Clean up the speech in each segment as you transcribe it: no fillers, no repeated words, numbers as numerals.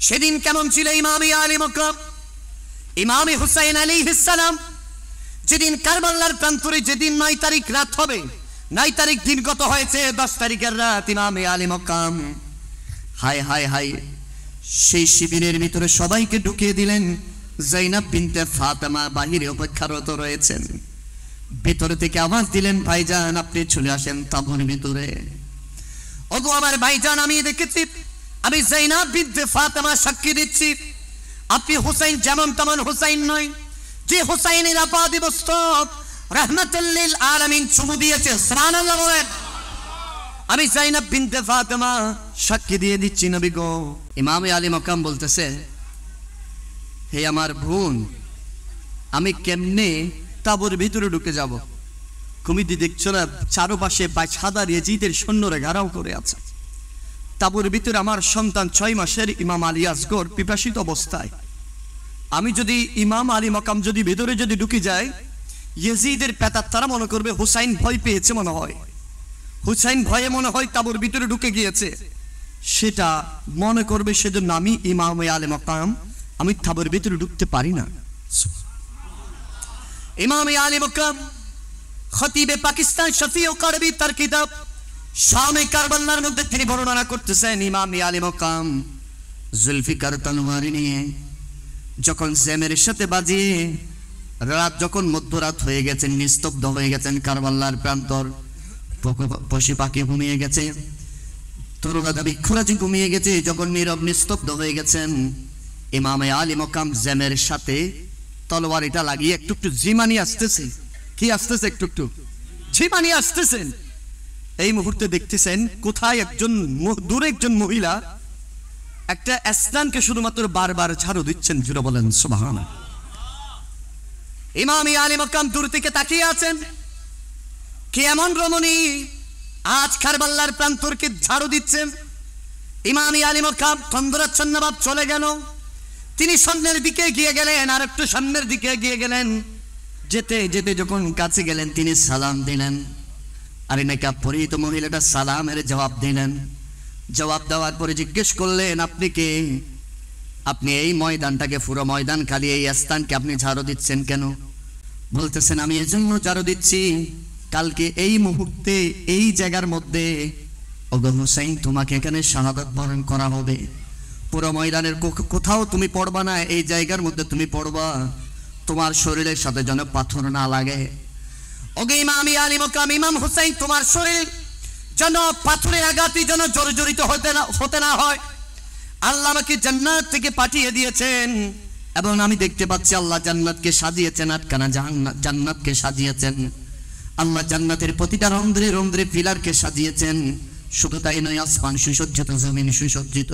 সেদিন কেমন ছিল ইমামে আলী মক্কাম ইমামে হুসাইন আলাইহিস সালাম যেদিন কারবালার প্রান্তরে যেদিন 9 তারিখ রাত হবে 9 তারিখ দিন গত হয়েছে 10 তারিখের রাত ইমামে আলী মক্কাম হায় হায় হায় সেই শিবিরের ভিতরে সবাইকে ঢুকিয়ে দিলেন যায়েনব বিনতে ফাতেমা বাহিরে অপেক্ষারত রয়েছেন ভিতরে থেকে আওয়াজ দিলেন ভাইজান আপনি চলে আসেন তাঁবুর ভিতরে ওগো আমার ভাইজান আমি দেখেছি আমি যায়েনব বিনতে ফাতেমা সাক্ষী দিচ্ছি আপনি হুসাইন যেমন তেমন হুসাইন নয় যে হুসাইনের আপাদিবস্ত রাহমাতুল লিল আলামিন চুমু দিয়েছে সুবহানাল্লাহ বলেন আমি যায়েনব বিনতে ফাতেমা সাক্ষী দিয়ে দিচ্ছি নবী গো ইমামে আলী মক্কাম বলতেছে হে আমার বোন আমি কেমনে তাঁবুর ভিতরে ঢুকে যাব কমিটি দেখছো না চারপাশে 50,000 ইয়াজিদের সৈন্যরা ঘেরাও করে আছে তাঁবুর ভিতরে আমার সন্তান 6 মাসের ইমাম আলী আসগর পিপাসিত অবস্থায় আমি যদি ইমাম আলী মক্কাম যদি ভিতরে যদি ঢুকে যায় ইয়াজিদের পেতাত্তারা মনে করবে হুসাইন ভয় পেয়েছে মনে হয় হুসাইন ভয়ে মনে হয় তাঁবুর ভিতরে ঢুকে গিয়েছে সেটা মনে করবে সেজন্য আমি ইমাম আলী মক্কাম আমি তাঁবুর ভিতরে ঢুকতে পারি না ইমাম আলী মক্কাম খতিবে পাকিস্তান শফিউল কারবি তার কিতাব শামে কারবালার মধ্যে তিনি বর্ণনা করতেছেন ইমাম আলী মক্কাম জুলফিকার তলোয়ার নিয়ে যখন জেমের সাথে বাজিয়ে রাত যখন মধ্যরাত হয়ে গেছে নিস্তব্ধ হয়ে গেছেন কারবালার প্রান্তর পশু পাখি ঘুমিয়ে গেছে তরুণা ভিক্ষুরাজি ঘুমিয়ে গেছে যখন নীরব নিস্তব্ধ হয়ে গেছেন ইমাম আলী মক্কাম জেমের সাথে তলোয়ারিটা লাগিয়ে একটু একটু জিমানি আসতেছে কি আসতেছে একটু একটু জিমানি আসতেছেন এই মুহূর্তে দেখতেছেন কোথায় একজন দূরে একজন মহিলা একটা স্থানকে শুধুমাত্র বারবার ঝাড়ু দিচ্ছেন জুড়ে বলেন সুবহানাল্লাহ ইমাম আলী মক্কাম দূর থেকে তাকিয়ে আছেন কে এমন রমণী আজ কারবালার প্রান্তরকে ঝাড়ু দিচ্ছেন ইমাম আলী মক্কাম তন্দ্রাচ্ছন্ন ভাব চলে গেল তিনি সামনের দিকে গিয়ে গেলেন আর একটু সামনের দিকে গিয়ে গেলেন যেতে যেতে যখন কাছে গেলেন তিনি সালাম দিলেন আর নেকাব পরিহিত মহিলাটা সালামের জবাব দিলেন জবাব দেওয়ার পরে জিজ্ঞেস করলেন আপনি কে আপনি এই ময়দানটাকে পুরো ময়দান খালি এই স্থানকে আপনি ঝাড়ু দিচ্ছেন কেন বলতেছেন আমি এজন্য ঝাড়ু দিচ্ছি কালকে এই মুহূর্তে এই জায়গার মধ্যে ওগো হুসাইন তোমাকে এখানে শাহাদাত বরণ করা হবে পুরো ময়দানের কোথাও তুমি পড়বা না এই জায়গার মধ্যে তুমি পড়বা তোমার শরীরের সাথে যেন পাথর না লাগে ওগো ইমাম আলী মক্কাম ইমাম হুসাইন তোমার শরীর যেন পাথরের আঘাতে যেন জর্জরিত হতে না হয় আল্লাহ আমাকে জান্নাত থেকে পাঠিয়ে দিয়েছেন এবং আমি দেখতে পাচ্ছি আল্লাহ জান্নাতকে সাজিয়েছেন আটখানা জান্নাতকে সাজিয়েছেন আল্লাহ জান্নাতের প্রতিটা রন্ধ্রে রন্ধ্রে পিলারকে সাজিয়েছেন শুধু তাই নয় আসমান সুসজ্জিত জমিন সুসজ্জিত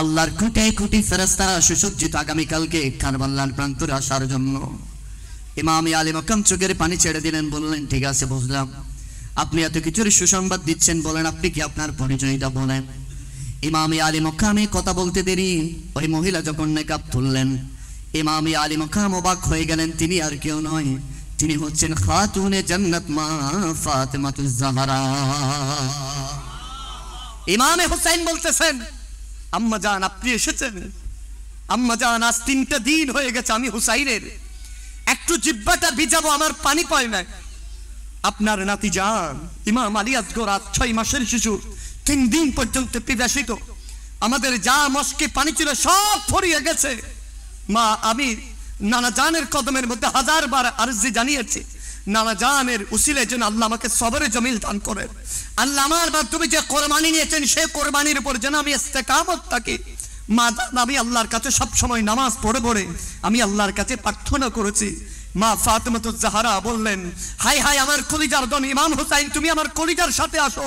আল্লাহর কোটি কোটি ফেরেশতা সুসজ্জিত আগামীকালকে কারবালার প্রান্তরে আসার জন্য ইমাম আলী মক্কাম চোখের পানি ছেড়ে দিলেন বললেন ঠিক আছে বুঝলাম আপনি এত কিছুর সুসংবাদ দিচ্ছেন বলেন আপনি কি আপনার পরিচয়টা বলেন ইমাম আলী মক্কাম কথা বলতে দেরি ওই মহিলা যখন নেকাব তুললেন ইমাম আলী মক্কাম অবাক হয়ে গেলেন তিনি আর কেউ নয় তিনি হচ্ছেন খাতুনে জান্নাত মা ফাতেমাতুজ জাহরা ইমাম হুসাইন বলতেছেন আম্মা জান আপনি এসেছেন আম্মা জান আজ 3টা দিন হয়ে গেছে আমি হুসাইনের একটু জিহ্বাটা ভিজাবো আমার পানি পায় না আপনার নাতি জান ইমাম আলী আসগর 6 মাসের শিশু 3 দিন পর্যন্ত পিপাসিত আমাদের যা মস্কে পানি ছিল সব ফুরিয়ে গেছে মা আমি নানা জানের কদমের মধ্যে 1000 বার আরজি জানিয়েছি নানা জানের উসিলায় যেন আল্লাহ আমাকে সবরে জমিল দান করেন আল্লাহ আমার মাধ্যমে যে কোরবানি নিয়েছেন সেই কোরবানির উপর যেন আমি ইস্তেকামত থাকি মা আমি আল্লাহর কাছে সব সময় নামাজ পড়ে পড়ে আমি আল্লাহর কাছে প্রার্থনা করেছি মা ফাতেমাতুজ জাহরা বললেন হাই হাই আমার কলিজার ধন ইমাম হুসাইন তুমি আমার কলিজার সাথে আসো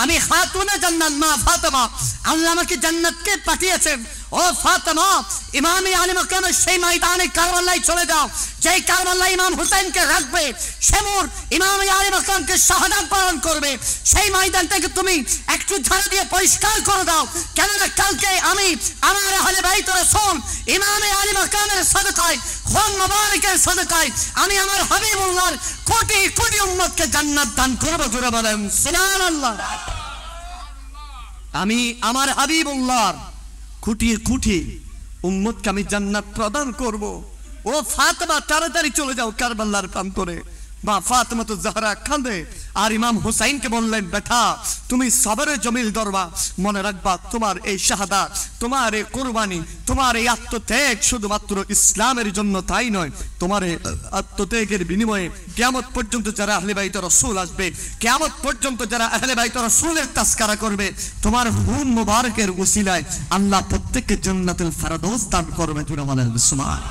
আমি খাতুনে জান্নাত মা ফাতেমা আল্লাহ আমাকে জান্নাতকে পাঠিয়েছেন ও ফাতেমা ইমাম আলী মক্কামের সেই ময়দানে কারবালায় চলে যাও যেই কারবালায় ইমাম হুসাইনকে রাখবে সেমুর ইমাম আলী মক্কামকে শাহাদাত বরণ করবে সেই ময়দানটাকে তুমি একটু ঝাড়ু দিয়ে পরিষ্কার করে দাও কেননা কালকে আমি আমার আহলে বাইত রাসূল ইমাম আলী মক্কামের সাদকায় খুন মুবারকের সাদকায় আমি আমার হাবিবুল্লাহর কোটি কোটি উম্মতকে জান্নাত দান করব জোরে বলেন সুবহানাল্লাহ আমি আমার হাবিবুল্লাহর খুঁটিয়ে খুঁটিয়ে উম্মতকে আমি জান্নাত প্রদান করব। ও ফাতেমা তাড়াতাড়ি চলে যাও কারবালার প্রান্তরে। মা ফাতেমা তো জাহরা কাঁদে, আর ইমাম হুসাইনকে বললেন, বেটা তুমি সবরে জমিল ধরবা, মনে রাখবা তোমার এই শাহাদাত, তোমার এই কুরবানি, তোমার এই আত্মত্যাগ শুধুমাত্র ইসলামের জন্য তাই নয়, তোমার এই আত্মত্যাগের বিনিময়ে কিয়ামত পর্যন্ত যারা আহলে বাইত রাসূল আসবে, কিয়ামত পর্যন্ত যারা আহলে বাইত রাসূলের তাসকারা করবে, তোমার হুন মুবারকের উসিলায় আল্লাহ প্রত্যেককে জান্নাতুল ফেরদৌস দান করবে। তুমি বলেন সুবহান।